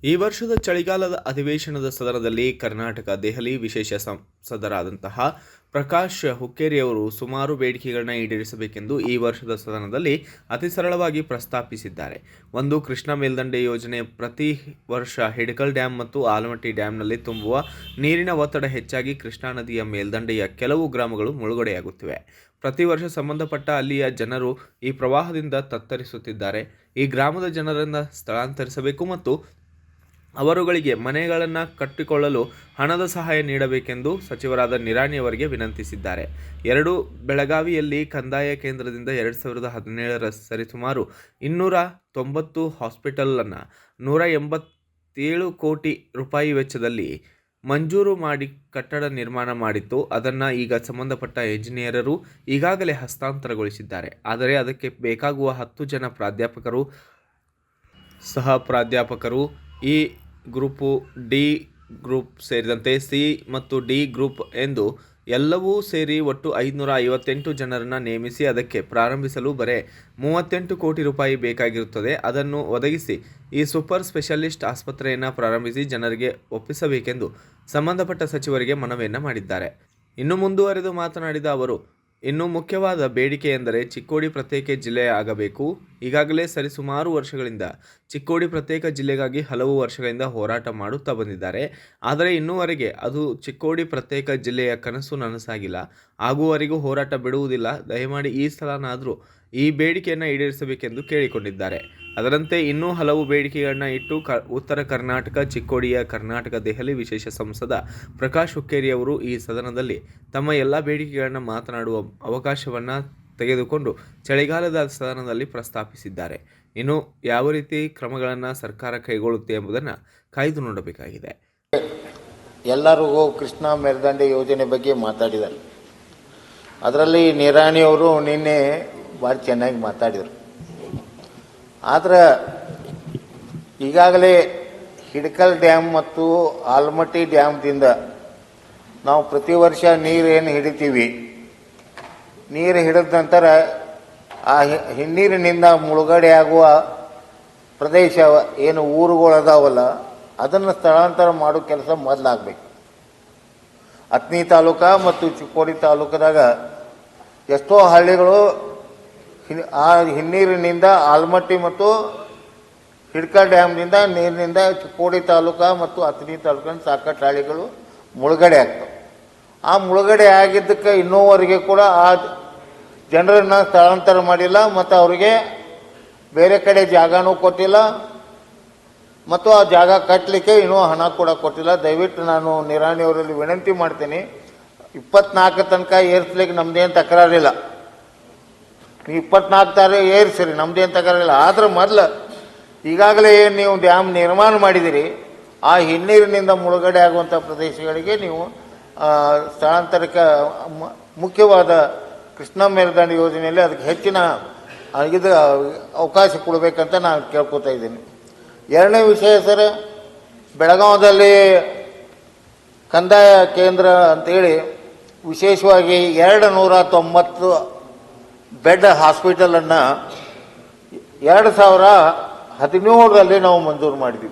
ಈ ವರ್ಷದ ಚಳಿಗಾಲದ ಅಧಿವೇಶನದ ಸದನದಲ್ಲಿ ಕರ್ನಾಟಕ ದೆಹಲಿ ವಿಶೇಷ ಸಂಸದರಾದಂತಹ ಪ್ರಕಾಶ್ ಹುಕ್ಕೇರಿಯವರು ಸುಮಾರು ಬೇಡಿಕೆಗಳನ್ನ ಈಡೇರಿಸಬೇಕೆಂದು ಈ ವರ್ಷದ ಸದನದಲ್ಲಿ ಅತಿ ಸರಳವಾಗಿ ಪ್ರಸ್ತಾಪಿಸಿದ್ದಾರೆ. ಒಂದು, ಕೃಷ್ಣಾ ಮೇಲ್ದಂಡೆ ಯೋಜನೆ. ಪ್ರತಿ ವರ್ಷ ಹಿಡಕಲ್ ಡ್ಯಾಂ ಮತ್ತು ಆಲಮಟ್ಟಿ ಡ್ಯಾಂನಲ್ಲಿ ತುಂಬುವ ನೀರಿನ ಒತ್ತಡ ಹೆಚ್ಚಾಗಿ ಕೃಷ್ಣಾ ನದಿಯ ಮೇಲ್ದಂಡೆಯ ಕೆಲವು ಗ್ರಾಮಗಳು ಮುಳುಗಡೆಯಾಗುತ್ತಿವೆ. ಪ್ರತಿ ವರ್ಷ ಸಂಬಂಧಪಟ್ಟ ಅಲ್ಲಿಯ ಜನರು ಈ ಪ್ರವಾಹದಿಂದ ತತ್ತರಿಸುತ್ತಿದ್ದಾರೆ. ಈ ಗ್ರಾಮದ ಜನರನ್ನು ಸ್ಥಳಾಂತರಿಸಬೇಕು ಮತ್ತು ಅವರುಗಳಿಗೆ ಮನೆಗಳನ್ನು ಕಟ್ಟಿಕೊಳ್ಳಲು ಹಣದ ಸಹಾಯ ನೀಡಬೇಕೆಂದು ಸಚಿವರಾದ ನಿರಾಣಿಯವರಿಗೆ ವಿನಂತಿಸಿದ್ದಾರೆ. 2, ಬೆಳಗಾವಿಯಲ್ಲಿ ಕಂದಾಯ ಕೇಂದ್ರದಿಂದ 2017ರ ಸರಿಸುಮಾರು 290 ಹಾಸ್ಪಿಟಲನ್ನು 187 ಕೋಟಿ ರೂಪಾಯಿ ವೆಚ್ಚದಲ್ಲಿ ಮಂಜೂರು ಮಾಡಿ ಕಟ್ಟಡ ನಿರ್ಮಾಣ ಮಾಡಿತ್ತು. ಅದನ್ನು ಈಗ ಸಂಬಂಧಪಟ್ಟ ಎಂಜಿನಿಯರರು ಈಗಾಗಲೇ ಹಸ್ತಾಂತರಗೊಳಿಸಿದ್ದಾರೆ. ಆದರೆ ಅದಕ್ಕೆ ಬೇಕಾಗುವ 10 ಜನ ಪ್ರಾಧ್ಯಾಪಕರು, ಸಹ ಪ್ರಾಧ್ಯಾಪಕರು, ಈ ಗ್ರೂಪು, ಡಿ ಗ್ರೂಪ್ ಸೇರಿದಂತೆ ಸಿ ಮತ್ತು ಡಿ ಗ್ರೂಪ್ ಎಂದು ಎಲ್ಲವೂ ಸೇರಿ ಒಟ್ಟು 558 ಜನರನ್ನು ನೇಮಿಸಿ ಅದಕ್ಕೆ ಪ್ರಾರಂಭಿಸಲು ಬರೇ 38 ಕೋಟಿ ರೂಪಾಯಿ ಬೇಕಾಗಿರುತ್ತದೆ. ಅದನ್ನು ಒದಗಿಸಿ ಈ ಸೂಪರ್ ಸ್ಪೆಷಲಿಸ್ಟ್ ಆಸ್ಪತ್ರೆಯನ್ನು ಪ್ರಾರಂಭಿಸಿ ಜನರಿಗೆ ಒಪ್ಪಿಸಬೇಕೆಂದು ಸಂಬಂಧಪಟ್ಟ ಸಚಿವರಿಗೆ ಮನವಿಯನ್ನು ಮಾಡಿದ್ದಾರೆ. ಇನ್ನು ಮುಂದುವರೆದು ಮಾತನಾಡಿದ ಅವರು, ಇನ್ನು ಮುಖ್ಯವಾದ ಬೇಡಿಕೆ ಎಂದರೆ ಚಿಕ್ಕೋಡಿ ಪ್ರತ್ಯೇಕ ಜಿಲ್ಲೆ ಆಗಬೇಕು. ಈಗಾಗಲೇ ಸರಿಸುಮಾರು ವರ್ಷಗಳಿಂದ ಚಿಕ್ಕೋಡಿ ಪ್ರತ್ಯೇಕ ಜಿಲ್ಲೆಗಾಗಿ ಹಲವು ವರ್ಷಗಳಿಂದ ಹೋರಾಟ ಮಾಡುತ್ತಾ ಬಂದಿದ್ದಾರೆ. ಆದರೆ ಇನ್ನೂವರೆಗೆ ಅದು ಚಿಕ್ಕೋಡಿ ಪ್ರತ್ಯೇಕ ಜಿಲ್ಲೆಯ ಕನಸು ನನಸಾಗಿಲ್ಲ. ಆಗುವವರೆಗೂ ಹೋರಾಟ ಬಿಡುವುದಿಲ್ಲ. ದಯಮಾಡಿ ಈ ಸಲನಾದರೂ ಈ ಬೇಡಿಕೆಯನ್ನು ಈಡೇರಿಸಬೇಕೆಂದು ಕೇಳಿಕೊಂಡಿದ್ದಾರೆ. ಅದರಂತೆ ಇನ್ನೂ ಹಲವು ಬೇಡಿಕೆಗಳನ್ನ ಇಟ್ಟು ಉತ್ತರ ಕರ್ನಾಟಕ ಚಿಕ್ಕೋಡಿಯ ಕರ್ನಾಟಕ ದೆಹಲಿ ವಿಶೇಷ ಸಂಸದ ಪ್ರಕಾಶ್ ಹುಕ್ಕೇರಿಯವರು ಈ ಸದನದಲ್ಲಿ ತಮ್ಮ ಎಲ್ಲ ಬೇಡಿಕೆಗಳನ್ನು ಮಾತನಾಡುವ ಅವಕಾಶವನ್ನು ತೆಗೆದುಕೊಂಡು ಚಳಿಗಾಲದ ಸದನದಲ್ಲಿ ಪ್ರಸ್ತಾಪಿಸಿದ್ದಾರೆ. ಇನ್ನು ಯಾವ ರೀತಿ ಕ್ರಮಗಳನ್ನು ಸರ್ಕಾರ ಕೈಗೊಳ್ಳುತ್ತೆ ಎಂಬುದನ್ನು ಕಾಯ್ದು ನೋಡಬೇಕಾಗಿದೆ. ಎಲ್ಲರಿಗೂ ಕೃಷ್ಣಾ ಮೇಲ್ದಂಡೆ ಯೋಜನೆ ಬಗ್ಗೆ ಮಾತಾಡಿದ್ದಾರೆ. ಅದರಲ್ಲಿ ನಿರಾಣಿಯವರು ನಿನ್ನೆ ಭಾಳ ಚೆನ್ನಾಗಿ ಮಾತಾಡಿದರು. ಆದರೆ ಈಗಾಗಲೇ ಹಿಡಕಲ್ ಡ್ಯಾಮ್ ಮತ್ತು ಆಲಮಟ್ಟಿ ಡ್ಯಾಮ್ದಿಂದ ನಾವು ಪ್ರತಿ ವರ್ಷ ನೀರೇನು ಹಿಡಿತೀವಿ, ನೀರು ಹಿಡಿದ ನಂತರ ಆ ಹಿನ್ನೀರಿನಿಂದ ಮುಳುಗಡೆ ಆಗುವ ಪ್ರದೇಶ ಏನು ಊರುಗಳದಾವಲ್ಲ ಅದನ್ನು ಸ್ಥಳಾಂತರ ಮಾಡೋ ಕೆಲಸ ಮೊದಲಾಗಬೇಕು. ಅಥಣಿ ತಾಲೂಕು ಮತ್ತು ಚಿಕ್ಕೋಡಿ ತಾಲೂಕದಾಗ ಎಷ್ಟೋ ಹಳ್ಳಿಗಳು ಆ ಹಿನ್ನೀರಿನಿಂದ ಆಲಮಟ್ಟಿ ಮತ್ತು ಹಿಡ್ಕಲ್ ಡ್ಯಾಮ್ನಿಂದ ನೀರಿನಿಂದ ಚಿಕ್ಕೋಡಿ ತಾಲೂಕು ಮತ್ತು ಅಥಣಿ ತಾಲೂಕಿನ ಸಾಕಷ್ಟು ಹಳ್ಳಿಗಳು ಮುಳುಗಡೆ ಆಗ್ತವೆ. ಆ ಮುಳುಗಡೆ ಆಗಿದ್ದಕ್ಕೆ ಇನ್ನೂವರೆಗೆ ಕೂಡ ಆ ಜನರನ್ನು ಸ್ಥಳಾಂತರ ಮಾಡಿಲ್ಲ ಮತ್ತು ಅವರಿಗೆ ಬೇರೆ ಕಡೆ ಜಾಗನೂ ಕೊಟ್ಟಿಲ್ಲ ಮತ್ತು ಆ ಜಾಗ ಕಟ್ಟಲಿಕ್ಕೆ ಇನ್ನೂ ಹಣ ಕೂಡ ಕೊಟ್ಟಿಲ್ಲ. ದಯವಿಟ್ಟು ನಾನು ನಿರಾಣಿಯವರಲ್ಲಿ ವಿನಂತಿ ಮಾಡ್ತೀನಿ, 24 ತನಕ ಏರಿಸ್ಲಿಕ್ಕೆ ನಮ್ದೇನು ತಕರಾರಿಲ್ಲ. ನೀವು 24 ತಾರೀಕು ಏರಿಸಿರಿ, ನಮ್ದೇನು ತಕರಾರಿಲ್ಲ. ಆದ್ರೆ ಮೊದಲು ಈಗಾಗಲೇ ಏನು ನೀವು ಡ್ಯಾಮ್ ನಿರ್ಮಾಣ ಮಾಡಿದಿರಿ ಆ ಹಿನ್ನೀರಿನಿಂದ ಮುಳುಗಡೆ ಆಗುವಂಥ ಪ್ರದೇಶಗಳಿಗೆ ನೀವು ಸ್ಥಳಾಂತರಕ್ಕೆ ಮುಖ್ಯವಾದ ಕೃಷ್ಣಾ ಮೇಲ್ದಂಡೆ ಯೋಜನೆಯಲ್ಲಿ ಅದಕ್ಕೆ ಹೆಚ್ಚಿನ ಇದು ಅವಕಾಶ ಕೊಡಬೇಕಂತ ನಾನು ಕೇಳ್ಕೊತಾ ಇದ್ದೀನಿ. ಎರಡನೇ ವಿಷಯ ಸರ್, ಬೆಳಗಾವದಲ್ಲಿ ಕಂದಾಯ ಕೇಂದ್ರ ಅಂತೇಳಿ ವಿಶೇಷವಾಗಿ 290 ಬೆಡ್ ಹಾಸ್ಪಿಟಲನ್ನು 2017ರಲ್ಲಿ ನಾವು ಮಂಜೂರು ಮಾಡಿದ್ವಿ.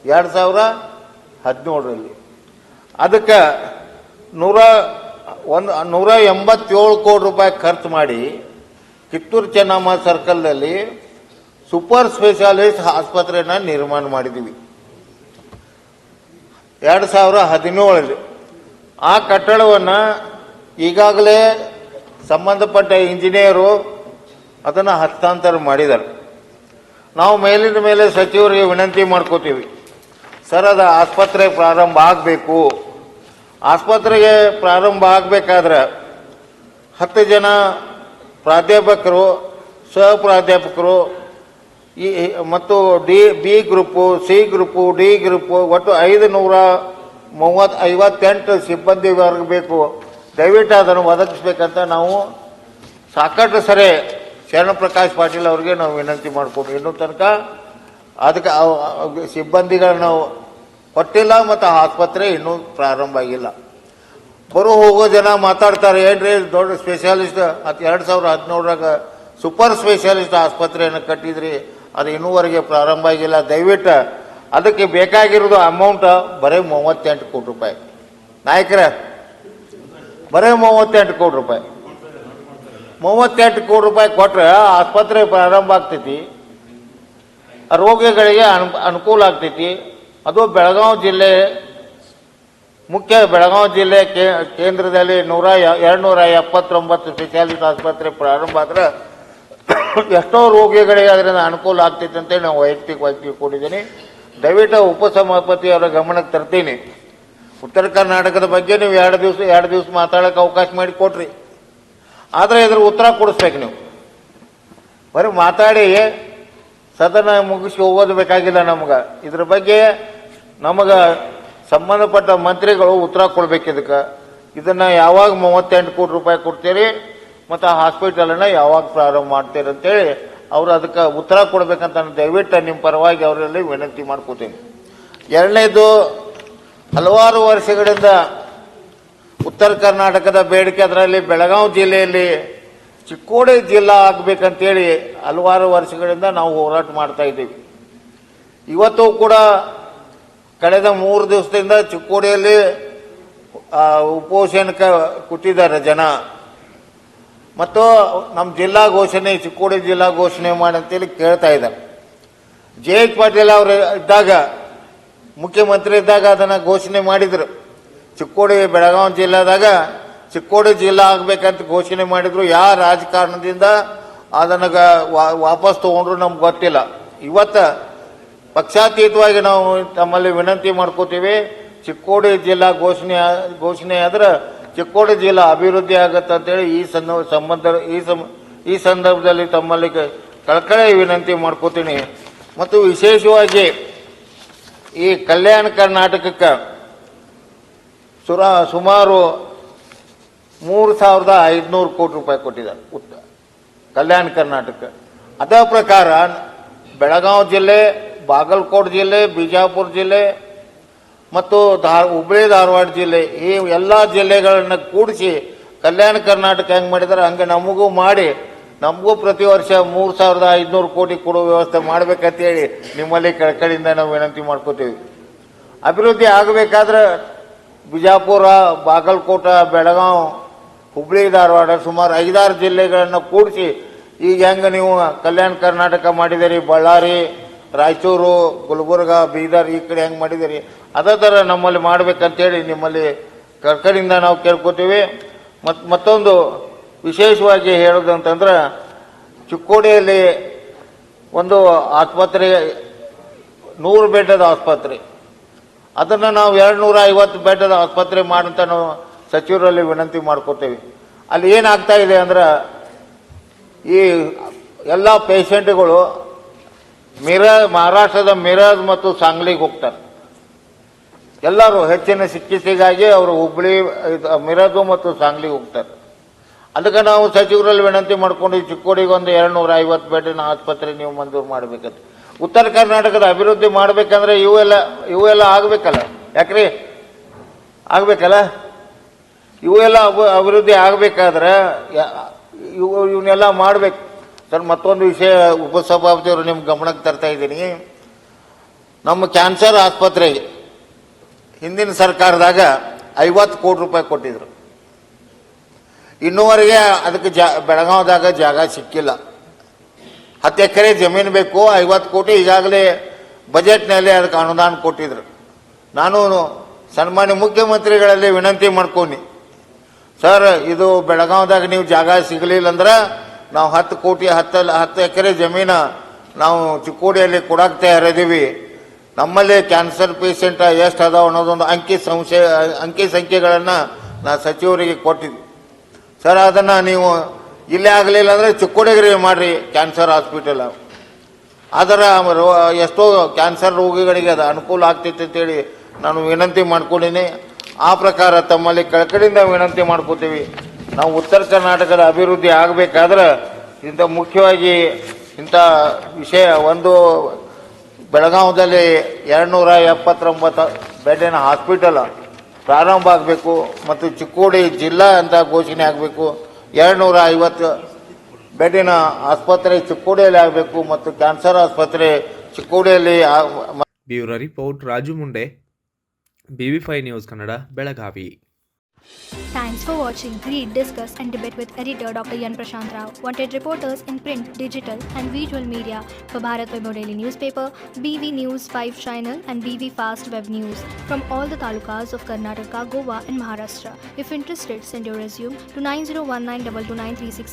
2017ರಲ್ಲಿ ಅದಕ್ಕೆ 187 ಕೋಟಿ ರೂಪಾಯಿ ಖರ್ಚು ಮಾಡಿ ಕಿತ್ತೂರು ಚೆನ್ನಮ್ಮ ಸರ್ಕಲ್ನಲ್ಲಿ ಸೂಪರ್ ಸ್ಪೆಷಾಲಿಸ್ಟ್ ಆಸ್ಪತ್ರೆಯನ್ನು ನಿರ್ಮಾಣ ಮಾಡಿದ್ದೀವಿ 2017ರಲ್ಲಿ. ಆ ಕಟ್ಟಡವನ್ನು ಈಗಾಗಲೇ ಸಂಬಂಧಪಟ್ಟ ಇಂಜಿನಿಯರು ಅದನ್ನು ಹಸ್ತಾಂತರ ಮಾಡಿದ್ದಾರೆ. ನಾವು ಮೇಲಿನ ಮೇಲೆ ಸಚಿವರಿಗೆ ವಿನಂತಿ ಮಾಡ್ಕೋತೀವಿ, ಸರ್ ಅದು ಆಸ್ಪತ್ರೆ ಪ್ರಾರಂಭ ಆಗಬೇಕು. ಆಸ್ಪತ್ರೆಗೆ ಪ್ರಾರಂಭ ಆಗಬೇಕಾದ್ರೆ 10 ಜನ ಪ್ರಾಧ್ಯಾಪಕರು, ಸಹ ಪ್ರಾಧ್ಯಾಪಕರು ಮತ್ತು B group, C group, D group ಒಟ್ಟು 558 ಸಿಬ್ಬಂದಿ ವರ್ಗ ಬೇಕು. ದಯವಿಟ್ಟು ಅದನ್ನು ಒದಗಿಸ್ಬೇಕಂತ ನಾವು ಸಾಕಷ್ಟು ಸರಿ ಶರಣಪ್ರಕಾಶ್ ಪಾಟೀಲ್ ಅವ್ರಿಗೆ ನಾವು ವಿನಂತಿ ಮಾಡ್ಕೊಂಡು ಇನ್ನೂ ತನಕ ಅದಕ್ಕೆ ಸಿಬ್ಬಂದಿಗಳನ್ನ ಕೊಟ್ಟಿಲ್ಲ ಮತ್ತು ಆಸ್ಪತ್ರೆ ಇನ್ನೂ ಪ್ರಾರಂಭ ಆಗಿಲ್ಲ. ಬರೋ ಹೋಗೋ ಜನ ಮಾತಾಡ್ತಾರೆ, ಏನ್ರಿ ದೊಡ್ಡ ಸ್ಪೆಷಾಲಿಸ್ಟ್ 2017ರಾಗ ಸೂಪರ್ ಸ್ಪೆಷಾಲಿಸ್ಟ್ ಆಸ್ಪತ್ರೆಯನ್ನು ಕಟ್ಟಿದ್ರಿ, ಅದು ಇನ್ನೂವರೆಗೆ ಪ್ರಾರಂಭ ಆಗಿಲ್ಲ. ದಯವಿಟ್ಟು ಅದಕ್ಕೆ ಬೇಕಾಗಿರೋದು ಅಮೌಂಟ್ ಬರೀ 38 ಕೋಟಿ ರೂಪಾಯಿ. ನಾಯಕರ ಬರೀ 38 ಕೋಟಿ ರೂಪಾಯಿ. 38 ಕೋಟಿ ರೂಪಾಯಿ ಕೊಟ್ರೆ ಆಸ್ಪತ್ರೆ ಪ್ರಾರಂಭ ಆಗ್ತೈತಿ, ರೋಗಿಗಳಿಗೆ ಅನುಕೂಲ ಆಗ್ತೈತಿ. ಅದು ಬೆಳಗಾವಿ ಜಿಲ್ಲೆ, ಮುಖ್ಯ ಬೆಳಗಾವಿ ಜಿಲ್ಲೆ ಕೇಂದ್ರದಲ್ಲಿ 279 ಸ್ಪೆಷಾಲಿಟಿ ಆಸ್ಪತ್ರೆ ಪ್ರಾರಂಭ ಆದ್ರೆ ಎಷ್ಟೋ ರೋಗಿಗಳಿಗೆ ಅದರಿಂದ ಅನುಕೂಲ ಆಗ್ತೈತೆ ಅಂತೇಳಿ ನಾವು ವೈಯಕ್ತಿಕವಾಗಿ ಕೊಟ್ಟಿದ್ದೀನಿ. ದಯವಿಟ್ಟು ಉಪಸಭಾಪತಿ ಅವರ ಗಮನಕ್ಕೆ ತರ್ತೀನಿ. ಉತ್ತರ ಕರ್ನಾಟಕದ ಬಗ್ಗೆ ನೀವು ಎರಡು ದಿವಸ ಮಾತಾಡೋಕೆ ಅವಕಾಶ ಮಾಡಿ ಕೊಟ್ರಿ, ಆದರೆ ಇದ್ರ ಉತ್ತರ ಕೊಡಿಸ್ಬೇಕು. ನೀವು ಬರೀ ಮಾತಾಡಿ ಸದನ ಮುಗಿಸಿ ಹೋಗೋದು ಬೇಕಾಗಿಲ್ಲ. ನಮ್ಗೆ ಇದ್ರ ಬಗ್ಗೆ ನಮಗೆ ಸಂಬಂಧಪಟ್ಟ ಮಂತ್ರಿಗಳು ಉತ್ತರ ಕೊಡ್ಬೇಕು. ಇದನ್ನ ಯಾವಾಗ 38 ಕೋಟಿ ರೂಪಾಯಿ ಕೊಡ್ತೀರಿ ಮತ್ತು ಆ ಹಾಸ್ಪಿಟಲನ್ನು ಯಾವಾಗ ಪ್ರಾರಂಭ ಮಾಡ್ತೀರಿ ಅಂತೇಳಿ ಅವರು ಅದಕ್ಕೆ ಉತ್ತರ ಕೊಡ್ಬೇಕಂತ ನಾನು ದಯವಿಟ್ಟು ನಿಮ್ಮ ಪರವಾಗಿ ಅವರಲ್ಲಿ ವಿನಂತಿ ಮಾಡ್ಕೋತೀನಿ. ಎರಡನೇದು, ಹಲವಾರು ವರ್ಷಗಳಿಂದ ಉತ್ತರ ಕರ್ನಾಟಕದ ಬೇಡಿಕೆ, ಅದರಲ್ಲಿ ಬೆಳಗಾವಿ ಜಿಲ್ಲೆಯಲ್ಲಿ ಚಿಕ್ಕೋಡಿ ಜಿಲ್ಲಾ ಆಗಬೇಕಂತೇಳಿ ಹಲವಾರು ವರ್ಷಗಳಿಂದ ನಾವು ಹೋರಾಟ ಮಾಡ್ತಾ ಇದ್ದೀವಿ. ಇವತ್ತು ಕೂಡ ಕಳೆದ 3 ದಿವಸದಿಂದ ಚಿಕ್ಕೋಡಿಯಲ್ಲಿ ಉಪೋಷಣಕ್ಕೆ ಕೂತಿದ್ದಾರೆ ಜನ. ಮತ್ತು ನಮ್ಮ ಜಿಲ್ಲಾ ಘೋಷಣೆ, ಚಿಕ್ಕೋಡಿ ಜಿಲ್ಲಾ ಘೋಷಣೆ ಮಾಡಿ ಅಂತೇಳಿ ಕೇಳ್ತಾ ಇದ್ದಾರೆ. ಜೆ.ಎಚ್. ಪಾಟೀಲ್ ಅವರು ಇದ್ದಾಗ, ಮುಖ್ಯಮಂತ್ರಿ ಇದ್ದಾಗ ಅದನ್ನು ಘೋಷಣೆ ಮಾಡಿದರು. ಚಿಕ್ಕೋಡಿ ಬೆಳಗಾವಿ ಜಿಲ್ಲಾದಾಗ ಚಿಕ್ಕೋಡಿ ಜಿಲ್ಲಾ ಆಗ್ಬೇಕಂತ ಘೋಷಣೆ ಮಾಡಿದ್ರು. ಯಾವ ರಾಜಕಾರಣದಿಂದ ಅದನ್ನು ವಾಪಸ್ ತಗೊಂಡ್ರು ನಮ್ಗೆ ಗೊತ್ತಿಲ್ಲ. ಇವತ್ತು ಪಕ್ಷಾತೀತವಾಗಿ ನಾವು ತಮ್ಮಲ್ಲಿ ವಿನಂತಿ ಮಾಡ್ಕೋತೀವಿ, ಚಿಕ್ಕೋಡಿ ಜಿಲ್ಲಾ ಘೋಷಣೆ ಆದ್ರೆ ಚಿಕ್ಕೋಡಿ ಜಿಲ್ಲಾ ಅಭಿವೃದ್ಧಿ ಆಗುತ್ತೆ ಅಂತೇಳಿ ಈ ಸಂದರ್ಭದಲ್ಲಿ ತಮ್ಮಲ್ಲಿ ಕಳಕಳಿ ವಿನಂತಿ ಮಾಡ್ಕೋತೀನಿ. ಮತ್ತು ವಿಶೇಷವಾಗಿ ಈ ಕಲ್ಯಾಣ ಕರ್ನಾಟಕಕ್ಕೆ ಸುಮಾರು 3,500 ಕೋಟಿ ರೂಪಾಯಿ ಕೊಟ್ಟಿದ್ದಾರೆ ಕಲ್ಯಾಣ ಕರ್ನಾಟಕ. ಅದೇ ಪ್ರಕಾರ ಬೆಳಗಾವಿ ಜಿಲ್ಲೆ, ಬಾಗಲಕೋಟೆ ಜಿಲ್ಲೆ, ಬಿಜಾಪುರ ಜಿಲ್ಲೆ ಮತ್ತು ಹುಬ್ಬಳ್ಳಿ ಧಾರವಾಡ ಜಿಲ್ಲೆ, ಈ ಎಲ್ಲ ಜಿಲ್ಲೆಗಳನ್ನು ಕೂಡಿಸಿ ಕಲ್ಯಾಣ ಕರ್ನಾಟಕ ಹೆಂಗೆ ಮಾಡಿದ್ದಾರೆ ಹಂಗೆ ನಮಗೂ ಮಾಡಿ, ನಮಗೂ ಪ್ರತಿ ವರ್ಷ 3,500 ಕೋಟಿ ಕೊಡುವ ವ್ಯವಸ್ಥೆ ಮಾಡಬೇಕಂತೇಳಿ ನಿಮ್ಮಲ್ಲಿ ಕಳಕಳಿಯಿಂದ ನಾವು ವಿನಂತಿ ಮಾಡ್ಕೋತೀವಿ. ಅಭಿವೃದ್ಧಿ ಆಗಬೇಕಾದ್ರೆ ಬಿಜಾಪುರ, ಬಾಗಲಕೋಟೆ, ಬೆಳಗಾವಿ, ಹುಬ್ಬಳ್ಳಿ ಧಾರವಾಡ ಸುಮಾರು 5-6 ಜಿಲ್ಲೆಗಳನ್ನು ಕೂಡಿಸಿ ಈಗ ಹೆಂಗೆ ನೀವು ಕಲ್ಯಾಣ ಕರ್ನಾಟಕ ಮಾಡಿದಿರಿ, ಬಳ್ಳಾರಿ, ರಾಯಚೂರು, ಗುಲ್ಬರ್ಗ, ಬೀದರ್ ಈ ಕಡೆ ಹೆಂಗೆ ಮಾಡಿದಿರಿ ಅದೇ ಥರ ನಮ್ಮಲ್ಲಿ ಮಾಡಬೇಕಂತೇಳಿ ನಿಮ್ಮಲ್ಲಿ ಕಳಕಳಿಯಿಂದ ನಾವು ಕೇಳ್ಕೊತೀವಿ. ಮತ್ತೊಂದು ವಿಶೇಷವಾಗಿ ಹೇಳೋದಂತಂದ್ರೆ, ಚಿಕ್ಕೋಡಿಯಲ್ಲಿ ಒಂದು ಆಸ್ಪತ್ರೆ 100 ಬೆಡ್ಡದ ಆಸ್ಪತ್ರೆ, ಅದನ್ನು ನಾವು 250 ಬೆಡ್ಡದ ಆಸ್ಪತ್ರೆ ಮಾಡಂತ ನಾವು ಸಚಿವರಲ್ಲಿ ವಿನಂತಿ ಮಾಡ್ಕೋತೇವೆ. ಅಲ್ಲಿ ಏನಾಗ್ತಾ ಇದೆ ಅಂದ್ರೆ, ಈ ಎಲ್ಲ ಪೇಷಂಟ್ಗಳು ಮಹಾರಾಷ್ಟ್ರದ ಮಿರಜ್ ಮತ್ತು ಸಾಂಗ್ಲಿಗೆ ಹೋಗ್ತಾರೆ. ಎಲ್ಲರೂ ಹೆಚ್ಚಿನ ಚಿಕಿತ್ಸೆಗಾಗಿ ಅವರು ಹುಬ್ಬಳ್ಳಿ, ಮಿರಜ್ ಮತ್ತು ಸಾಂಗ್ಲಿಗೆ ಹೋಗ್ತಾರೆ. ಅದಕ್ಕೆ ನಾವು ಸಚಿವರಲ್ಲಿ ವಿನಂತಿ ಮಾಡ್ಕೊಂಡು ಚಿಕ್ಕೋಡಿಗೆ ಒಂದು 250 ಬೆಡ್ಡಿನ ಆಸ್ಪತ್ರೆ ನೀವು ಮಂಜೂರು ಮಾಡಬೇಕಂತ. ಉತ್ತರ ಕರ್ನಾಟಕದ ಅಭಿವೃದ್ಧಿ ಮಾಡಬೇಕಂದ್ರೆ ಇವೆಲ್ಲ ಆಗಬೇಕಲ್ಲ, ಯಾಕ್ರಿ ಆಗಬೇಕಲ್ಲ. ಇವೆಲ್ಲ ಅಭಿವೃದ್ಧಿ ಆಗಬೇಕಾದ್ರೆ ಇವನ್ನೆಲ್ಲ ಮಾಡಬೇಕು. ಸರ್, ಮತ್ತೊಂದು ವಿಷಯ ಉಪಸಭಾಪತಿಯವರು ನಿಮ್ಮ ಗಮನಕ್ಕೆ ತರ್ತಾ ಇದ್ದೀನಿ. ನಮ್ಮ ಕ್ಯಾನ್ಸರ್ ಆಸ್ಪತ್ರೆಗೆ ಹಿಂದಿನ ಸರ್ಕಾರದಾಗ 50 ಕೋಟಿ ರೂಪಾಯಿ ಕೊಟ್ಟಿದ್ರು. ಇನ್ನೂವರೆಗೆ ಅದಕ್ಕೆ ಬೆಳಗಾವಿದಾಗ ಜಾಗ ಸಿಕ್ಕಿಲ್ಲ. 10 ಎಕರೆ ಜಮೀನು ಬೇಕು, 50 ಕೋಟಿ ಈಗಾಗಲೇ ಬಜೆಟ್ನಲ್ಲಿ ಅದಕ್ಕೆ ಅನುದಾನ ಕೊಟ್ಟಿದ್ರು. ನಾನು ಸನ್ಮಾನ್ಯ ಮುಖ್ಯಮಂತ್ರಿಗಳಲ್ಲಿ ವಿನಂತಿ ಮಾಡ್ಕೊಂಡು, ಸರ್, ಇದು ಬೆಳಗಾವಿದಾಗ ನೀವು ಜಾಗ ಸಿಗಲಿಲ್ಲ ಅಂದ್ರೆ ನಾವು 10 ಕೋಟಿ 10 ಎಕರೆ ಜಮೀನು ನಾವು ಚಿಕ್ಕೋಡಿಯಲ್ಲಿ ಕೊಡಕ್ಕೆ ತಯಾರಿದ್ದೀವಿ. ನಮ್ಮಲ್ಲಿ ಕ್ಯಾನ್ಸರ್ ಪೇಷಂಟ್ ಎಷ್ಟು ಅದಾವ ಅನ್ನೋದೊಂದು ಅಂಕಿ ಸಂಖ್ಯೆಗಳನ್ನು ನಾನು ಸಚಿವರಿಗೆ ಕೊಟ್ಟಿದ್ದೆ. ಸರ್, ಅದನ್ನು ನೀವು ಇಲ್ಲೇ ಆಗಲಿಲ್ಲ ಅಂದರೆ ಚಿಕ್ಕೋಡಿಗೆ ಮಾಡಿರಿ ಕ್ಯಾನ್ಸರ್ ಹಾಸ್ಪಿಟಲ್. ಅದರ ಎಷ್ಟೋ ಕ್ಯಾನ್ಸರ್ ರೋಗಿಗಳಿಗೆ ಅದು ಅನುಕೂಲ ಆಗ್ತೈತೆ ಅಂತೇಳಿ ನಾನು ವಿನಂತಿ ಮಾಡ್ಕೊಂಡಿನಿ. ಆ ಪ್ರಕಾರ ತಮ್ಮಲ್ಲಿ ಕಳಕಳಿಯಿಂದ ವಿನಂತಿ ಮಾಡ್ಕೋತೀವಿ. ನಾವು ಉತ್ತರ ಕರ್ನಾಟಕದ ಅಭಿವೃದ್ಧಿ ಆಗಬೇಕಾದ್ರೆ ಮುಖ್ಯವಾಗಿ ಇಂಥ ವಿಷಯ ಒಂದು, ಬೆಳಗಾವಿಯಲ್ಲಿ 279 ಬೆಡ್ಡಿನ ಹಾಸ್ಪಿಟಲ್ ಪ್ರಾರಂಭ ಆಗಬೇಕು ಮತ್ತು ಚಿಕ್ಕೋಡಿ ಜಿಲ್ಲಾ ಅಂತ ಘೋಷಣೆ ಆಗಬೇಕು. 250 ಬೆಡ್ಡಿನ ಆಸ್ಪತ್ರೆ ಚಿಕ್ಕೋಡಿಯಲ್ಲಿ ಆಗಬೇಕು ಮತ್ತು ಕ್ಯಾನ್ಸರ್ ಆಸ್ಪತ್ರೆ ಚಿಕ್ಕೋಡಿಯಲ್ಲಿ bureau report Raju Munde, BV5 news Kannada, Belagavi. Thanks for watching. Read, discuss, and debate with editor Dr. Yan Prashant Rao. Wanted reporters in print, digital, and visual media for Bharat Vaibhav Daily Newspaper, BV News 5 Channel, and BV Fast Web News from all the talukas of Karnataka, Goa, and Maharashtra. If interested, send your resume to 9019229369.